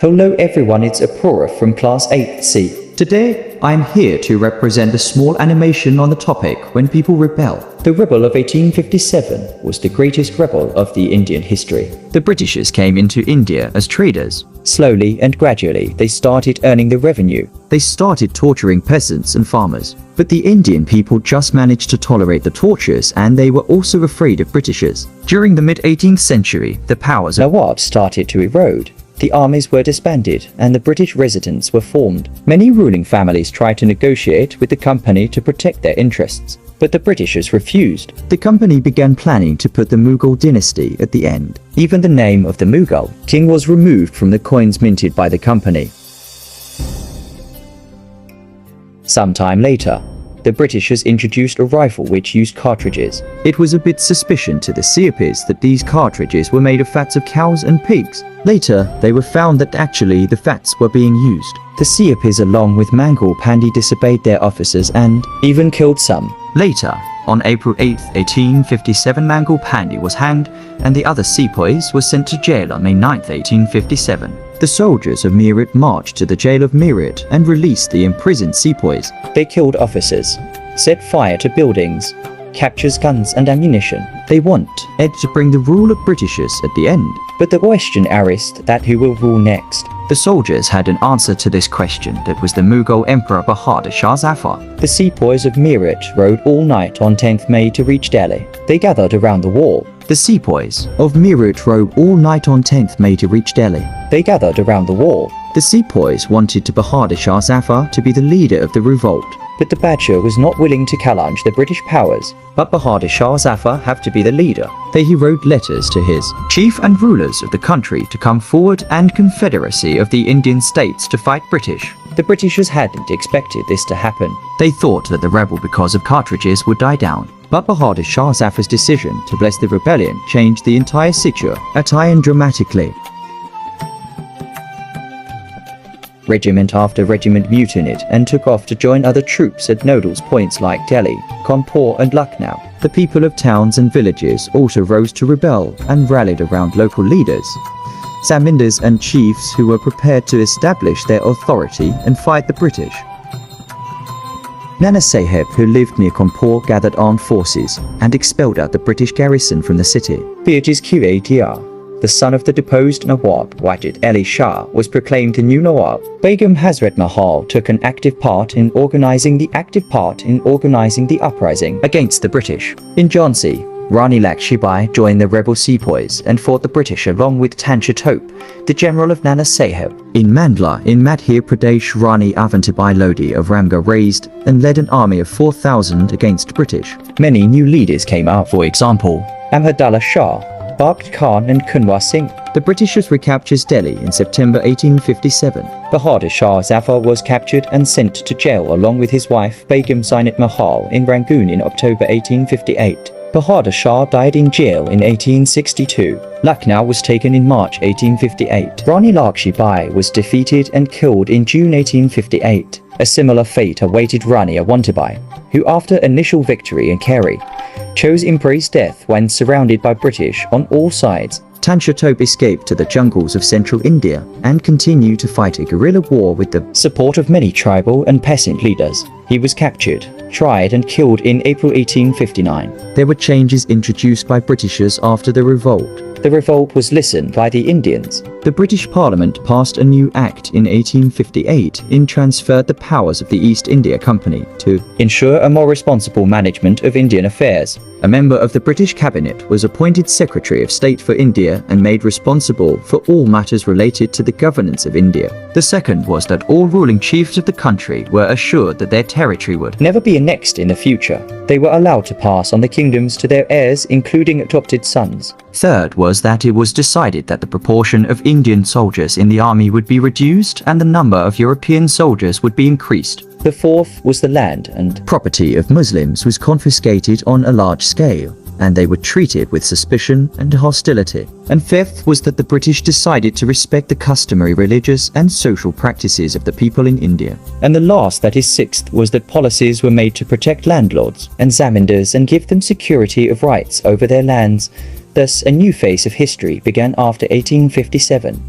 Hello everyone, it's Apura from Class 8C. Today, I'm here to represent a small animation on the topic when people rebel. The rebel of 1857 was the greatest rebel of the Indian history. The Britishers came into India as traders. Slowly and gradually, they started earning the revenue. They started torturing peasants and farmers. But the Indian people just managed to tolerate the tortures, and they were also afraid of Britishers. During the mid-18th century, the powers of Nawab started to erode. The armies were disbanded and the British residents were formed. Many ruling families tried to negotiate with the company to protect their interests, but the Britishers refused. The company began planning to put the Mughal dynasty at the end. Even the name of the Mughal king was removed from the coins minted by the company. Sometime later, the Britishers introduced a rifle which used cartridges. It was a bit suspicious to the Siapis that these cartridges were made of fats of cows and pigs. Later, they were found that actually the fats were being used. The Siapis along with Mangal Pandey disobeyed their officers and even killed some. Later, on April 8, 1857, Mangal Pandey was hanged and the other sepoys were sent to jail on May 9, 1857. The soldiers of Meerut marched to the jail of Meerut and released the imprisoned sepoys. They killed officers, set fire to buildings, captures guns and ammunition. They wanted to bring the rule of Britishers at the end. But the question arose that who will rule next. The soldiers had an answer to this question. That was the Mughal Emperor Bahadur Shah Zafar. The sepoys of Meerut rode all night on 10th May to reach Delhi. They gathered around the wall. The sepoys of Meerut rode all night on 10th May to reach Delhi. They gathered around the wall. The sepoys wanted to Bahadur Shah Zafar to be the leader of the revolt. But the Badshah was not willing to challenge the British powers. But Bahadur Shah Zafar had to be the leader. He wrote letters to his chief and rulers of the country to come forward and confederacy of the Indian states to fight British. The Britishers hadn't expected this to happen. They thought that the rebel because of cartridges would die down. But Bahadur Shah Zafar's decision to bless the rebellion changed the entire situation dramatically. Regiment after regiment mutinied and took off to join other troops at nodal points like Delhi, Kanpur and Lucknow. The people of towns and villages also rose to rebel and rallied around local leaders, zamindars and chiefs who were prepared to establish their authority and fight the British. Nana Sahib, who lived near Kanpur, gathered armed forces and expelled out the British garrison from the city. Pirjez Qadr, the son of the deposed Nawab Wajid Ali Shah, was proclaimed the new Nawab. Begum Hazrat Mahal took an active part in organizing the uprising against the British. In Jhansi, Rani Lakshmi Bai joined the rebel sepoys and fought the British along with Tancha Tope, the general of Nana Sahib. In Mandla, in Madhya Pradesh, Rani Avantibai Lodi of Ramgarh raised and led an army of 4,000 against British. Many new leaders came out, for example, Ahmadullah Shah, Bakht Khan and Kunwar Singh. The Britishers recaptured Delhi in September 1857. Bahadur Shah Zafar was captured and sent to jail along with his wife Begum Zainat Mahal in Rangoon in October 1858. Bahadur Shah died in jail in 1862. Lucknow was taken in March 1858. Rani Lakshmi Bai was defeated and killed in June 1858. A similar fate awaited Rani Avantibai, who after initial victory in Kerry, chose Impri's death when surrounded by British on all sides. Tancha Tope escaped to the jungles of central India and continued to fight a guerrilla war with the support of many tribal and peasant leaders. He was captured, tried and killed in April 1859. There were changes introduced by Britishers after the revolt. The revolt was listened by the Indians. The British Parliament passed a new act in 1858 and transferred the powers of the East India Company to ensure a more responsible management of Indian affairs. A member of the British Cabinet was appointed Secretary of State for India and made responsible for all matters related to the governance of India. The second was that all ruling chiefs of the country were assured that their territory would never be annexed in the future. They were allowed to pass on the kingdoms to their heirs, including adopted sons. Third was that it was decided that the proportion of Indian soldiers in the army would be reduced and the number of European soldiers would be increased. The fourth was the land and property of Muslims was confiscated on a large scale, and they were treated with suspicion and hostility. And fifth was that the British decided to respect the customary religious and social practices of the people in India. And the last, that is sixth, was that policies were made to protect landlords and zamindars and give them security of rights over their lands. Thus, a new phase of history began after 1857.